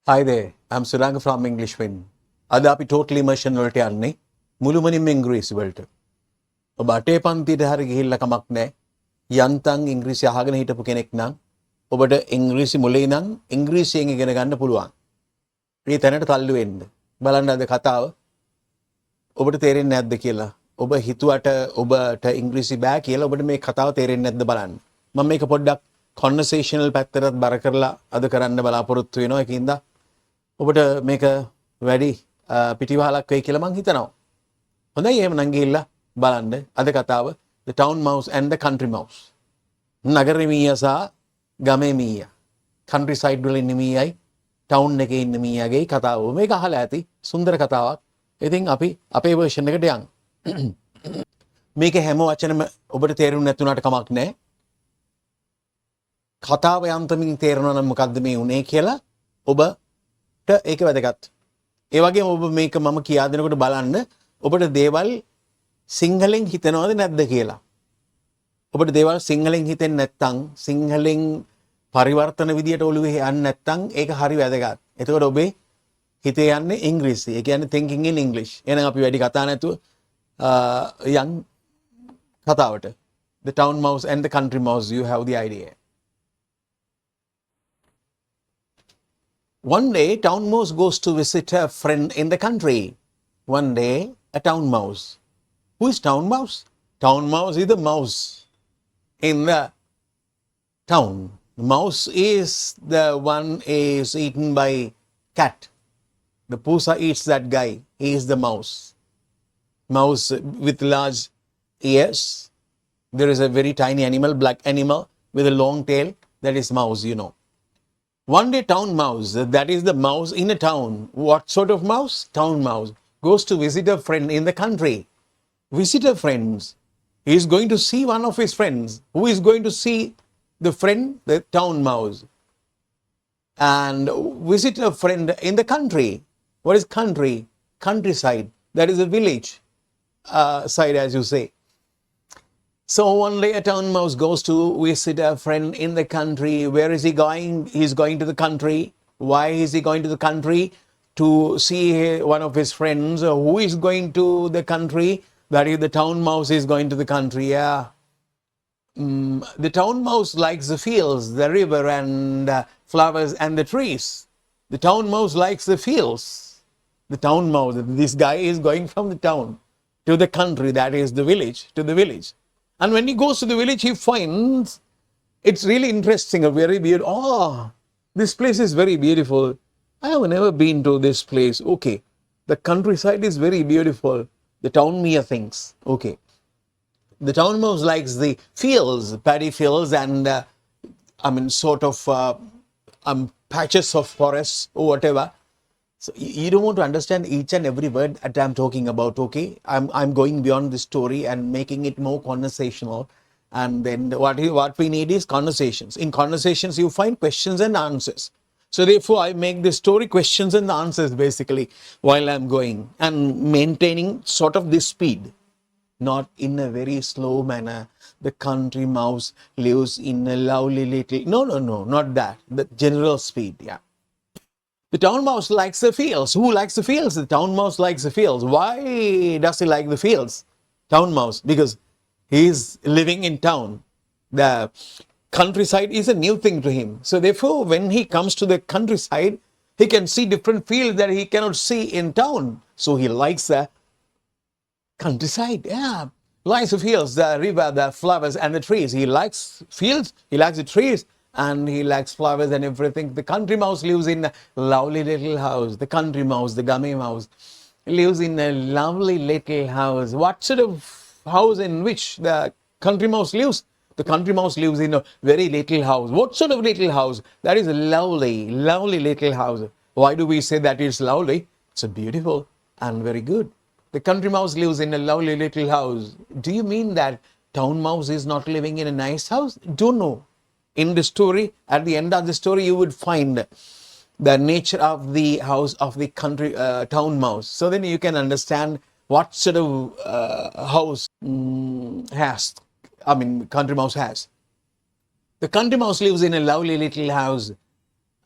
Hi there, I'm Suranga from English Win. අද අපි total immersion වලට යන්නේ මුළුමනින්ම ඉංග්‍රීසි වලට. ඔබ අටේ පන්තියට හරි ගිහිල්ලා කමක් නැහැ. යන්තම් ඉංග්‍රීසි අහගෙන හිටපු කෙනෙක් නම් ඔබට ඉංග්‍රීසි මුලින් නම් ඉංග්‍රීසියෙන් ඉගෙන ගන්න පුළුවන්. මේ තැනට තල්ලු වෙන්න. බලන්න අද කතාව ඔබට තේරෙන්නේ නැද්ද කියලා. ඔබ හිතුවට ඔබට ඉංග්‍රීසි බෑ කියලා ඔබට මේ කතාව තේරෙන්නේ නැද්ද බලන්න. මම මේක පොඩ්ඩක් conversational පැත්තටත් බර කරලා අද කරන්න බලාපොරොත්තු වෙනවා. ඒකින්ද ඔබට මේක වැඩි පිටිවහලක් වෙයි කියලා මං හිතනවා. හොඳයි එහෙනම් ගිහිල්ලා බලන්න අද කතාව The Town Mouse and the Country Mouse. නගරේ මීයා සහ ගමේ මීයා. country side වල ඉන්න මීයයි town එකේ ඉන්න මීයාගේ කතාව. මේක අහලා ඇති සුන්දර කතාවක්. ඉතින් අපි අපේ version එකට යමු. මේක හැම වචනෙම ඔබට තේරුම් නැතුණාට කමක් නැහැ. කතාව යන්තමින් තේරෙනවා නම් මොකද්ද මේ උනේ කියලා ඔබට ඒක වැදගත්. ඒ වගේම ඔබ මේක මම කියා දෙනකොට බලන්න ඔබට දේවල් සිංහලෙන් හිතනවද නැද්ද කියලා. ඔබට දේවල් සිංහලෙන් හිතෙන්නේ නැත්නම් සිංහලෙන් පරිවර්තන විදියට ඔළුවේ යන්නේ නැත්නම් ඒක හරි වැදගත්. එතකොට ඔබේ හිතේ යන්නේ ඉංග්‍රීසි. ඒ කියන්නේ thinking in English. එහෙනම් අපි වැඩි කතා නැතුව යන් කතාවට. The Town Mouse and the Country Mouse, you have the idea. One day, Town Mouse goes to visit a friend in the country. One day, a Town Mouse. Who is Town Mouse? Town Mouse is the mouse in the town. The mouse is the one is eaten by cat. The pusa eats that guy. He is the mouse. Mouse with large ears. There is a very tiny animal, black animal with a long tail. That is mouse, you know. One day, Town Mouse, that is the mouse in a town. What sort of mouse? Town Mouse goes to visit a friend in the country. Visit a friend. He is going to see one of his friends. Who is going to see the friend? The Town Mouse. And visit a friend in the country. What is country? Countryside. That is a village side, as you say. So one day a Town Mouse goes to visit a friend in the country. Where is he going? He's going to the country. Why is he going to the country? To see one of his friends. Who is going to the country? That is, the Town Mouse is going to the country. Yeah. The Town Mouse likes the fields, the river and flowers and the trees. The Town Mouse likes the fields. The Town Mouse, this guy is going from the town to the country, that is the village, to the village. And when he goes to the village, he finds it's really interesting, a very beautiful. Oh, this place is very beautiful. I have never been to this place. Okay. The countryside is very beautiful. The town mere thinks. Okay. The Town Mouse likes the fields, paddy fields, and sort of patches of forests or whatever. So you don't want to understand each and every word that I'm talking about, okay? I'm going beyond the story and making it more conversational. And then what we need is conversations. In conversations, you find questions and answers. So therefore, I make this story questions and answers basically while I'm going and maintaining sort of this speed. Not in a very slow manner. The country mouse lives in a lovely little... No, not that. The general speed, yeah. The Town Mouse likes the fields. Who likes the fields? The Town Mouse likes the fields. Why does he like the fields? Town Mouse, because he is living in town. The countryside is a new thing to him. So therefore, when he comes to the countryside, he can see different fields that he cannot see in town. So he likes the countryside. Yeah. Likes the fields, the river, the flowers and the trees. He likes fields, he likes the trees, and he likes flowers and everything. The country mouse lives in a lovely little house. The country mouse, the gummy mouse, lives in a lovely little house. What sort of house in which the country mouse lives? The country mouse lives in a very little house. What sort of little house? That is a lovely, lovely little house. Why do we say that it's lovely? It's beautiful and very good. The country mouse lives in a lovely little house. Do you mean that Town Mouse is not living in a nice house? Don't know. In the story, at the end of the story, you would find the nature of the house of the country Town Mouse. So then you can understand what sort of house country mouse has. The country mouse lives in a lovely little house.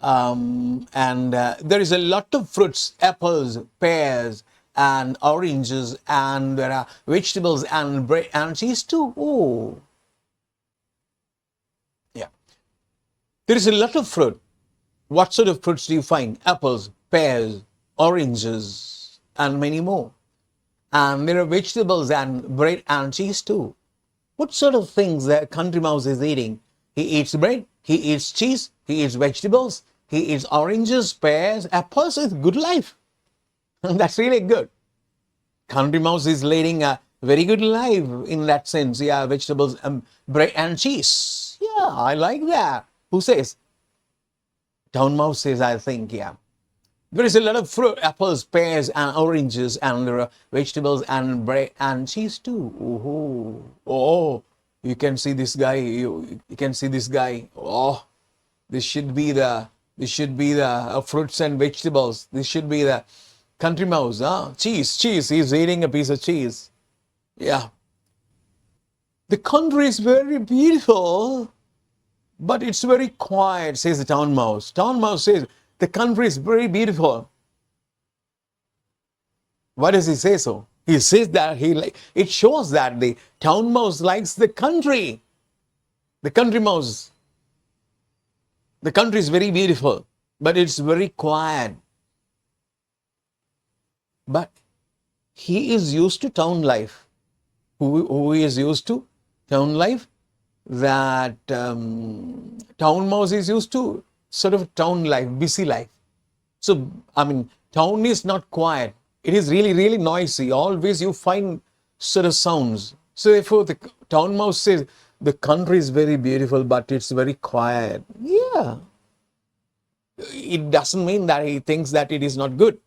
and there is a lot of fruits, apples, pears, and oranges, and there are vegetables and bread and cheese too. Oh, yeah. There is a lot of fruit. What sort of fruits do you find? Apples, pears, oranges, and many more. And there are vegetables and bread and cheese too. What sort of things the country mouse is eating? He eats bread, he eats cheese, he eats vegetables, he eats oranges, pears, apples. It's good life. That's really good. Country mouse is leading a very good life in that sense. Yeah, vegetables, bread and cheese. Yeah, I like that. Who says? Town mouse says, I think, yeah. There is a lot of fruit, apples, pears, and oranges, and there are vegetables and bread and cheese too. Oh, oh, you can see this guy. You can see this guy. Oh, this should be the fruits and vegetables. This should be the country mouse. Huh? Cheese. He's eating a piece of cheese. Yeah. The country is very beautiful, but it's very quiet, says the town mouse. Town mouse says, the country is very beautiful. Why does he say so? He says that it shows that the town mouse likes the country. The country mouse. The country is very beautiful, but it's very quiet. But he is used to town life. Who is used to town life? That town mouse is used to sort of town life, busy life. So, town is not quiet. It is really, really noisy. Always you find sort of sounds. So therefore, the town mouse says, the country is very beautiful, but it's very quiet. Yeah. It doesn't mean that he thinks that it is not good.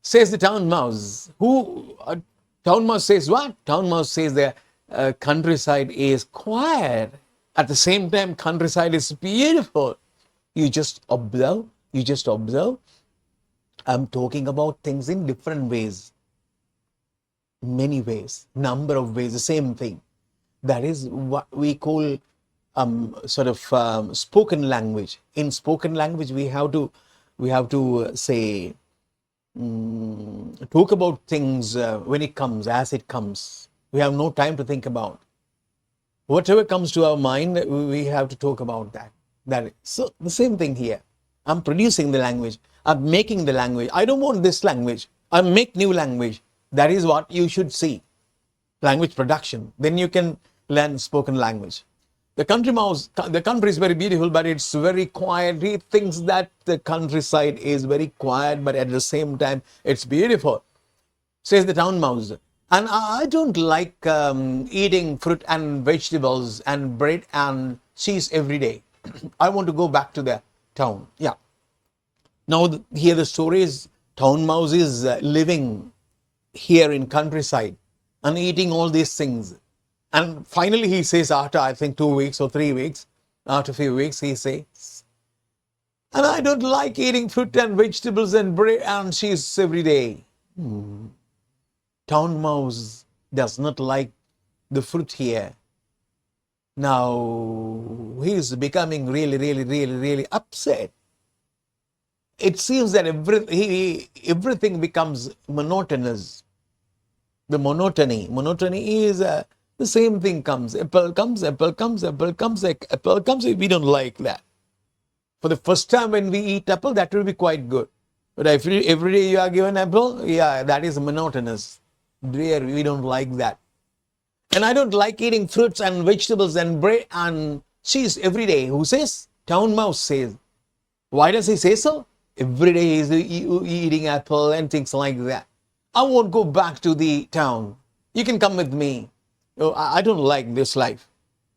Says the town mouse. Town mouse says what? Town mouse says the countryside is quiet. At the same time, countryside is beautiful. You just observe. I'm talking about things in different ways. Many ways, number of ways, the same thing. That is what we call spoken language. In spoken language, we have to say, talk about things when it comes, as it comes. We have no time to think about. Whatever comes to our mind, we have to talk about that. So the same thing here. I'm producing the language. I'm making the language. I don't want this language. I make new language. That is what you should see. Language production. Then you can learn spoken language. The country is very beautiful, but it's very quiet. He thinks that the countryside is very quiet, but at the same time, it's beautiful. Says the town mouse. And I don't like eating fruit and vegetables and bread and cheese every day. I want to go back to the town. Yeah. Now here the story is town mouse is living here in countryside and eating all these things. And finally he says, after I think 2 weeks or 3 weeks, after a few weeks he says, and I don't like eating fruit and vegetables and bread and cheese every day. Town mouse does not like the fruit here. Now he is becoming really upset. It seems that everything becomes monotonous. The monotony is the same thing comes. Apple comes. We don't like that. For the first time when we eat apple, that will be quite good. But every day you are given apple, yeah, that is monotonous. Dear, we don't like that. And I don't like eating fruits and vegetables and bread and cheese every day. Who says? Town mouse says. Why does he say so? Every day he is eating apple and things like that. I won't go back to the town. You can come with me. Oh, I don't like this life.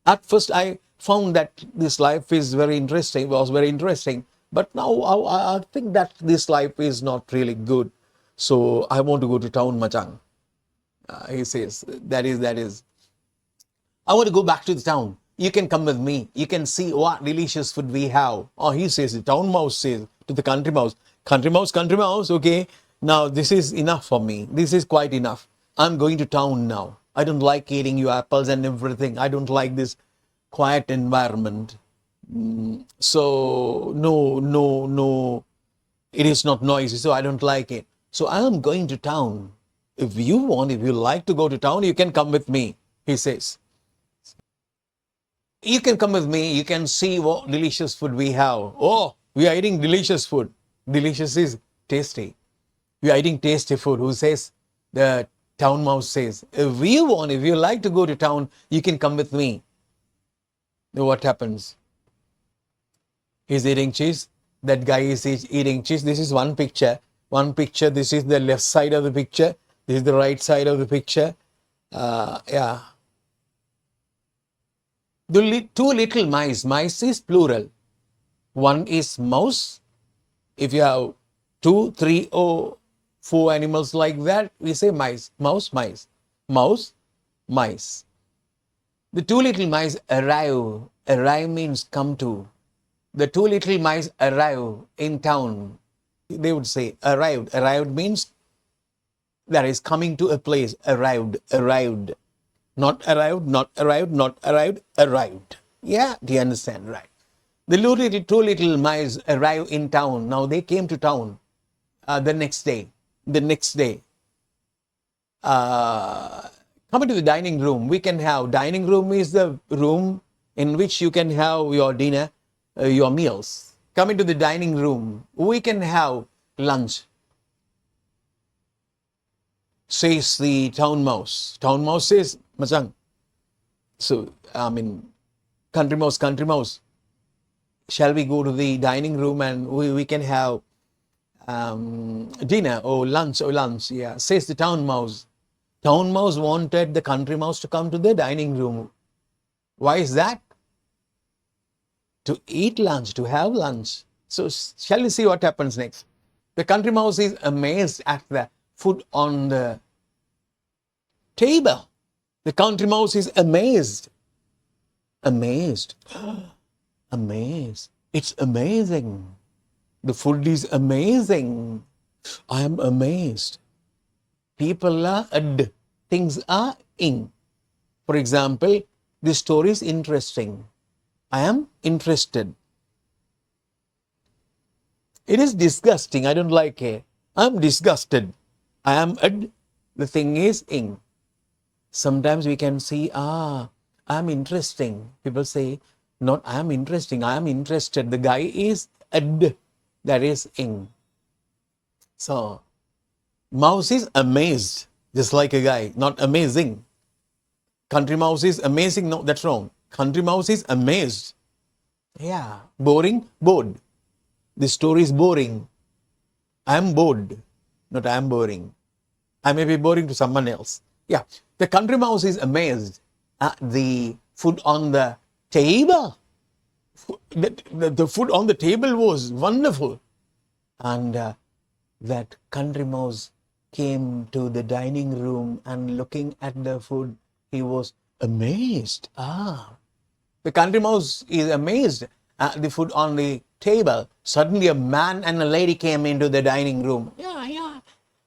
At first I found that this life was very interesting. But now I think that this life is not really good. So I want to go to town, Machang. He says, that is. I want to go back to the town. You can come with me. You can see what delicious food we have. Oh, he says, the town mouse says to the country mouse, country mouse, okay, now this is enough for me. This is quite enough. I'm going to town now. I don't like eating your apples and everything. I don't like this quiet environment. So no, it is not noisy, so I don't like it. So I am going to town. If you like to go to town, you can come with me, he says. You can come with me, you can see what delicious food we have. Oh, we are eating delicious food. Delicious is tasty. We are eating tasty food. Who says? The town mouse says, if you like to go to town, you can come with me. What happens? He's eating cheese. That guy is eating cheese. This is one picture. This is the left side of the picture. This is the right side of the picture. Yeah. The two little mice. Mice is plural. One is mouse. If you have 2, 3, or 4 animals like that, we say mice. Mouse, mice. Mouse, mice. The two little mice arrive. Arrive means come to. The two little mice arrive in town. They would say arrived. Arrived means that is coming to a place. Arrived. Arrived. Not arrived, not arrived, not arrived, arrived. Yeah, do you understand? Right. The two little mice arrive in town. Now they came to town the next day. Coming to the dining room, we can have, dining room is the room in which you can have your dinner, your meals. Coming to the dining room, we can have lunch, says the town mouse. Town mouse says, Macang. So, country mouse, shall we go to the dining room and we can have dinner or lunch? Yeah, says the town mouse. Town mouse wanted the country mouse to come to the dining room. Why is that? To eat lunch, to have lunch. So shall we see what happens next? The country mouse is amazed at the food on the table. The country mouse is amazed. Amazed. It's amazing. The food is amazing. I am amazed. People are ad. Things are in. For example, this story is interesting. I am interested. It is disgusting. I don't like it. I am disgusted. I am ad. The thing is in. Sometimes we can see, I am interesting. People say, not I am interesting, I am interested. The guy is ad. That is in. So, mouse is amazed, just like a guy, not amazing. Country mouse is amazing. No, that's wrong. Country mouse is amazed. Yeah. Boring, bored. This story is boring. I am bored, not I am boring. I may be boring to someone else. Yeah. The country mouse is amazed at the food on the table. The food on the table was wonderful. And that country mouse came to the dining room and looking at the food, he was amazed. The country mouse is amazed at the food on the table. Suddenly a man and a lady came into the dining room. Yeah.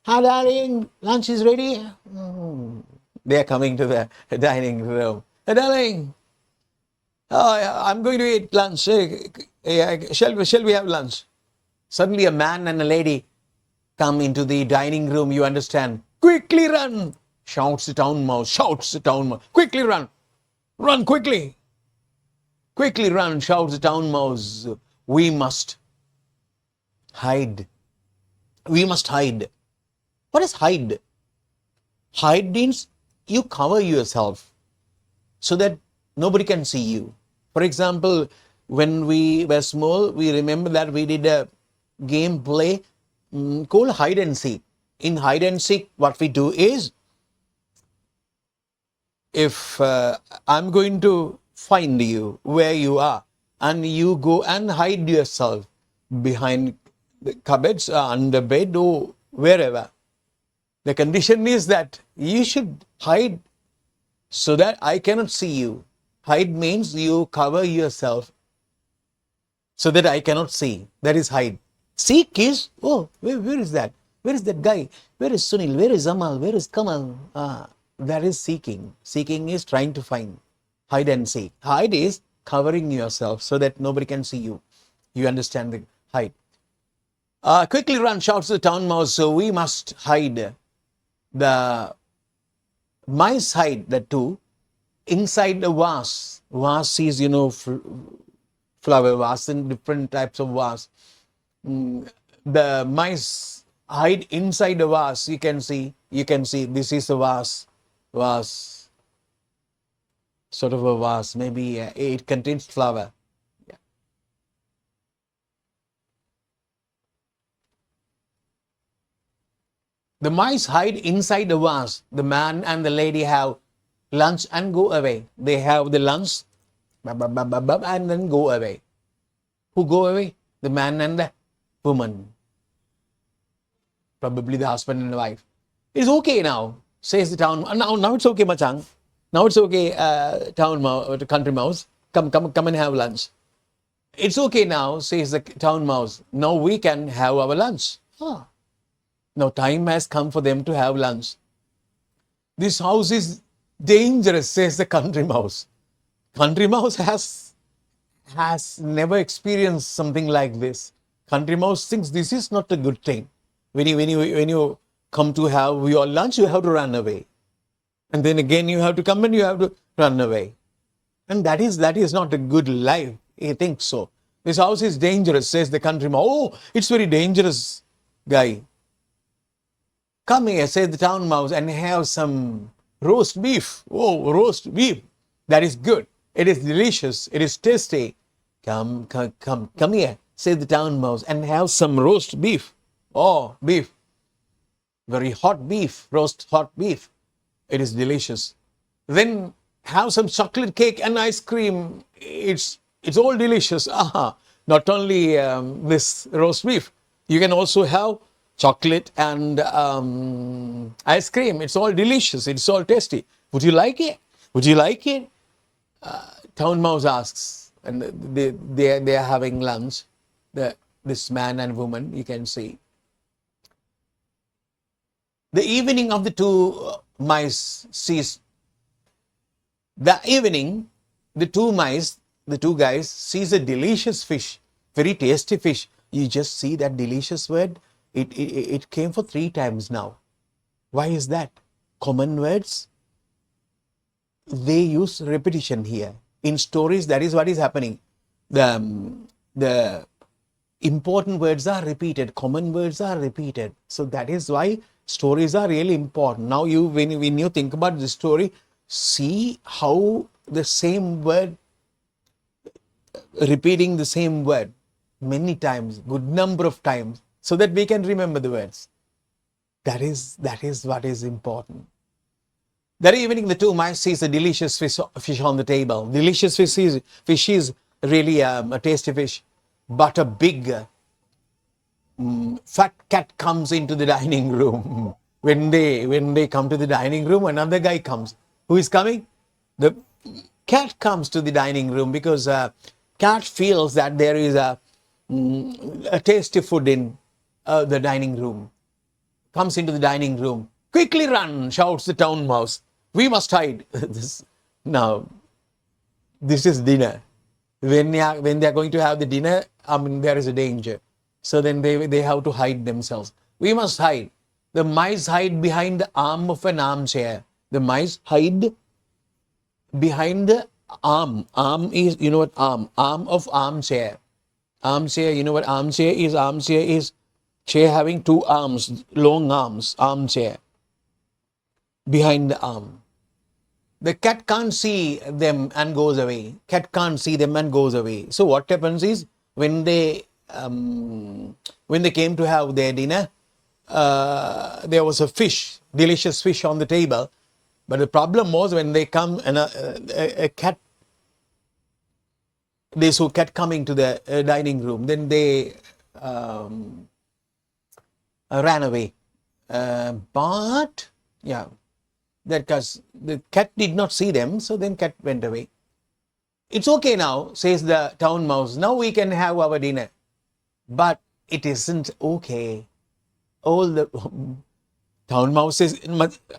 Hi, darling, lunch is ready. They are coming to the dining room. Hey, darling, I'm going to eat lunch. Shall we have lunch? Suddenly a man and a lady come into the dining room, you understand. Quickly run, shouts the town mouse. Quickly run. Run quickly. Quickly run, shouts the town mouse. We must hide. We must hide. What is hide? Hide means you cover yourself so that nobody can see you. For example, when we were small, we remember that we did a game play called hide and seek. In hide and seek, what we do is, if I'm going to find you where you are, and you go and hide yourself behind the cupboards, under bed, or wherever. The condition is that you should hide so that I cannot see you. Hide means you cover yourself so that I cannot see. That is hide. Seek is, where is that? Where is that guy? Where is Sunil? Where is Amal? Where is Kamal? That is seeking. Seeking is trying to find. Hide and seek. Hide is covering yourself so that nobody can see you. You understand the hide. Quickly run, shouts the town mouse. So we must hide. The mice hide the two inside the vase. Vase is, flower vase and different types of vase. The mice hide inside the vase. You can see this is a vase, sort of a vase. Maybe it contains flower. Yeah. The mice hide inside the vase. The man and the lady have lunch and go away. They have the lunch and then go away. Who go away? The man and the woman. Probably the husband and the wife. It's okay now, says the town. Now it's okay, Machang. Now it's okay, town mouse, country mouse. Come and have lunch. It's okay now, says the town mouse. Now we can have our lunch. Now time has come for them to have lunch. This house is dangerous, says the country mouse. Country mouse has never experienced something like this. Country mouse thinks this is not a good thing. When you come to have your lunch, you have to run away. And then again you have to come and you have to run away. And that is not a good life. He thinks so. This house is dangerous, says the country mouse. Oh, it's very dangerous, guy. Come here, says the town mouse, and have some roast beef. Oh, roast beef. That is good. It is delicious. It is tasty. Come here, says the town mouse, and have some roast beef. Oh, beef. Very hot beef, roast hot beef. It is delicious. Then have some chocolate cake and ice cream. It's all delicious. Not only this roast beef. You can also have chocolate and ice cream. It's all delicious. It's all tasty. Would you like it? Would you like it? Town mouse asks, and they are having lunch. This man and woman, you can see. The evening of the two mice sees. The evening, the two guys sees a delicious fish, very tasty fish. You just see that delicious word. It came for 3 times now. Why is that? Common words, they use repetition here. In stories, that is what is happening. The important words are repeated, common words are repeated. So that is why stories are really important. Now when you think about the story, see how the same word, repeating the same word many times, good number of times, so that we can remember the words. That is what is important. That evening, the two mice sees a delicious fish on the table. Delicious fish is really a tasty fish, but a big fat cat comes into the dining room. When they come to the dining room, another guy comes. Who is coming? The cat comes to the dining room because cat feels that there is a tasty food in the dining room. Comes into the dining room. Quickly run, shouts the town mouse. We must hide. Now, this is dinner. When they are going to have the dinner, there is a danger. So then they have to hide themselves. We must hide. The mice hide behind the arm of an armchair. The mice hide behind the arm. Arm is, you know what arm? Arm of armchair. Armchair, you know what armchair is? Armchair is chair having 2 arms, long arms, armchair. Behind the arm. The cat can't see them and goes away. Cat can't see them and goes away. So what happens is, when they came to have their dinner, there was a fish, delicious fish on the table. But the problem was, when they come and a cat, they saw cat coming to the dining room. Then they ran away. But yeah, because the cat did not see them, so then cat went away. It's okay now, says the town mouse. Now we can have our dinner. But it isn't okay. All the town mouse says,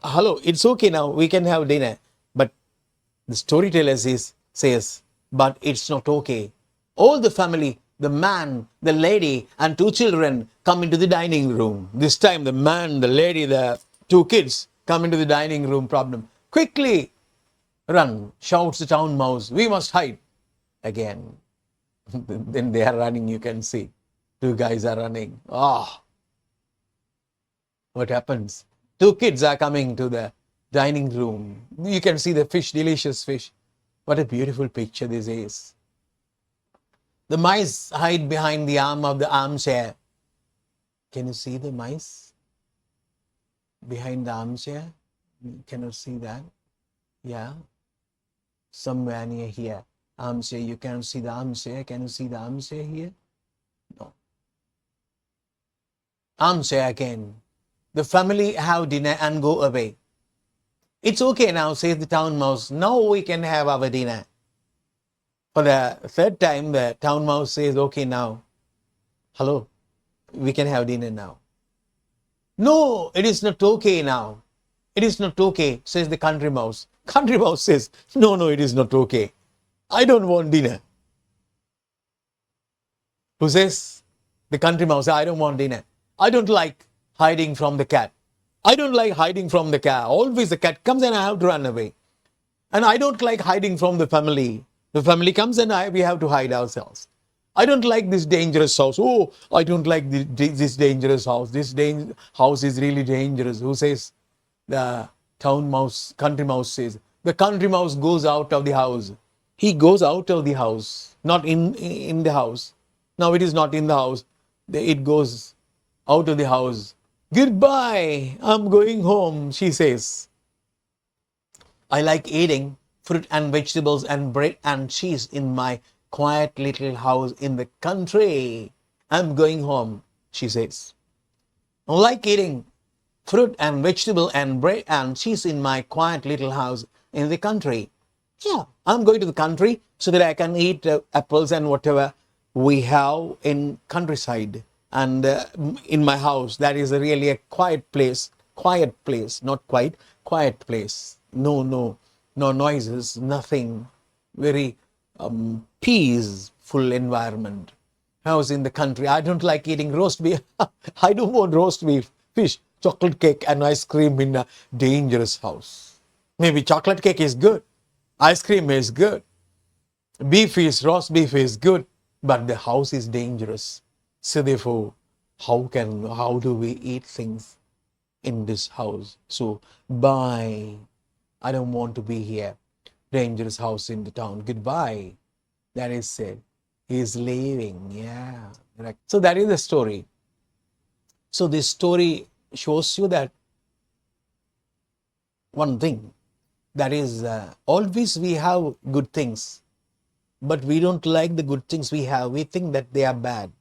hello, it's okay now, we can have dinner. But the storyteller says, but it's not okay. All the family, the man, the lady, and 2 children come into the dining room. This time, the man, the lady, the 2 kids come into the dining room. Problem. Quickly run, shouts the town mouse. We must hide. Again. Then they are running, you can see. 2 guys are running. What happens? 2 kids are coming to the dining room. You can see the fish, delicious fish. What a beautiful picture this is. The mice hide behind the arm of the armchair. Can you see the mice behind the armchair? You cannot see that. Yeah. Somewhere near here. Armchair. You can see the armchair. Can you see the armchair here? No. Armchair again. The family have dinner and go away. It's okay now, says the town mouse. Now we can have our dinner. For the 3rd time, the town mouse says, okay, now. Hello, we can have dinner now. No, it is not okay now. It is not okay, says the country mouse. Country mouse says, no, it is not okay. I don't want dinner. Who says? The country mouse, I don't want dinner. I don't like hiding from the cat. I don't like hiding from the cat. Always the cat comes and I have to run away. And I don't like hiding from the family. The family comes and we have to hide ourselves. I don't like this dangerous house. Oh, I don't like this dangerous house. This house is really dangerous. Who says? The town mouse, country mouse says. The country mouse goes out of the house. He goes out of the house, not in the house. Now it is not in the house. It goes out of the house. Goodbye, I'm going home, she says. I like eating fruit and vegetables and bread and cheese in my quiet little house in the country. I'm going home, she says. I like eating fruit and vegetable and bread and cheese in my quiet little house in the country. Yeah, I'm going to the country so that I can eat apples and whatever we have in countryside. And in my house, that is really a quiet place, not quite, quiet place. No noises, nothing, very peaceful environment. House in the country. I don't like eating roast beef. I don't want roast beef, fish, chocolate cake and ice cream in a dangerous house. Maybe chocolate cake is good. Ice cream is good. Roast beef is good. But the house is dangerous. So therefore, how do we eat things in this house? So bye. I don't want to be here. Dangerous house in the town. Goodbye. That is said. He is leaving. Yeah. So that is the story. So this story shows you that one thing. That is, always we have good things. But we don't like the good things we have. We think that they are bad.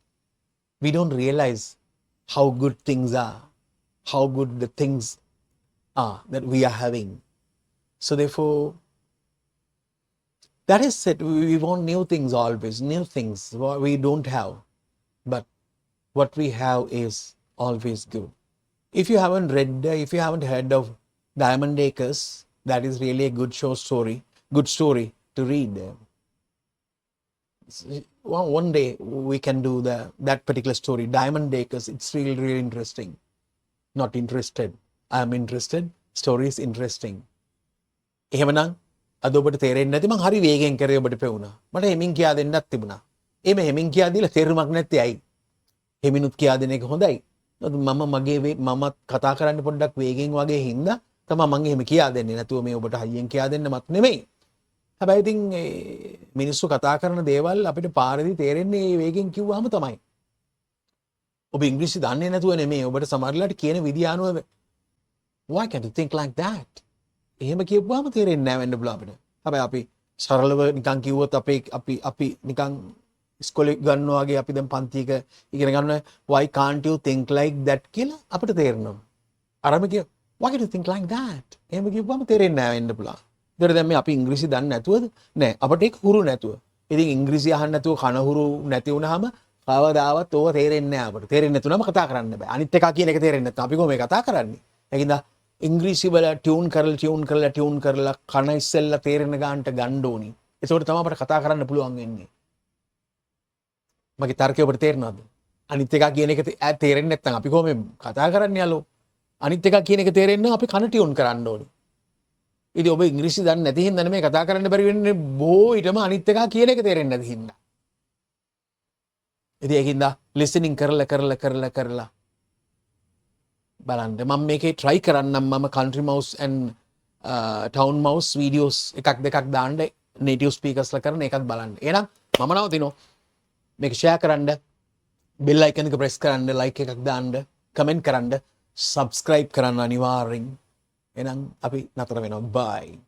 We don't realize how good things are. How good the things are that we are having. So therefore, that is it. We want new things always. New things what we don't have. But what we have is always good. If you haven't heard of Diamond Acres, that is really a good story to read. One day we can do that particular story, Diamond Acres. It's really interesting. Not interested. I am interested. Story is interesting. එහෙමනම් අද ඔබට තේරෙන්නේ නැති මං හරි වේගෙන් කරේ ඔබට පෙවුනා. මට හෙමින් කියා දෙන්නත් තිබුණා. එමෙ හෙමින් කියා දීලා තේරුමක් නැත්තේ ඇයි? හෙමිනුත් කියා දෙන එක හොඳයි. මම කතා කරන්න පොඩ්ඩක් වේගෙන් වගේ හින්දා තමයි මං එහෙම කියා දෙන්නේ. නැතුව මේ ඔබට හයියෙන් කියා දෙන්නමත් නෙමෙයි. හැබැයි ඉතින් මිනිස්සු කතා කරන දේවල් අපිට පාරදී තේරෙන්නේ මේ වේගෙන් කිව්වහම තමයි. ඔබ ඉංග්‍රීසි දන්නේ නැතුව නෙමෙයි ඔබට සමහරලාට කියන විදිය අනුව why can't you think like that? එහෙම කියපුවාම තේරෙන්නේ නැහැ වෙන්න පුළුවන් අපිට. හැබැයි අපි සරලව නිකන් කිව්වොත් අපි නිකන් ඉස්කෝලේ ගන්නවා වගේ අපි දැන් පන්තියක ඉගෙන ගන්නවා why can't you think like that කියලා අපිට තේරෙනවා. අරම කිය why can't you think like that? එහෙම කියපුවාම තේරෙන්නේ නැහැ වෙන්න පුළුවන්. ඒතර දැන් මේ අපි ඉංග්‍රීසි දන්නේ නැතුවද? නෑ අපිට ඒක හුරු නැතුව. ඉතින් ඉංග්‍රීසි අහන්න නැතුව කන හුරු නැති වුනහම කවදාවත් ඕව තේරෙන්නේ නැහැ අපිට. තේරෙන්නේ නැතුනම කතා කරන්න බෑ. අනිත් එක කියන එක තේරෙන්නේ නැත්නම් අපි කොහොමද කතා කරන්නේ? ඒකින්ද ඉංග්‍රීසි වල ටියුන් කරලා කන ඉස්සෙල්ලා තේරෙන ගානට ගන්න ඕනි. ඒකෝට තමයි අපිට කතා කරන්න පුළුවන් වෙන්නේ. මගේ තර්කය ඔබට තේරෙනවද? අනිත් එක කියන එක තේරෙන්නේ නැත්නම් අපි කොහොම කතා කරන්නේ යාලෝ? අනිත් එක කියන එක තේරෙන්න අපි කන ටියුන් කරන්න ඕනේ. ඉතින් ඔබ ඉංග්‍රීසි දන්නේ නැති හින්දා නෙමෙයි කතා කරන්න බැරි වෙන්නේ බොහෝ ඊටම අනිත් එක කියන එක තේරෙන්නේ නැති හින්දා. ඉතින් ඒකින්ද listening කරලා බලන්න මම මේකේ try කරන්නම් මම country mouse and town mouse videos එකක් දෙකක් දාන්න native speakers ලා කරන එකත් බලන්න. එහෙනම් මම නවතිනවා. මේක share කරන්න, bell icon එක press කරන්න, like එකක් දාන්න, comment කරන්න, subscribe කරන්න අනිවාර්යෙන්. එහෙනම් අපි නතර වෙනවා. bye.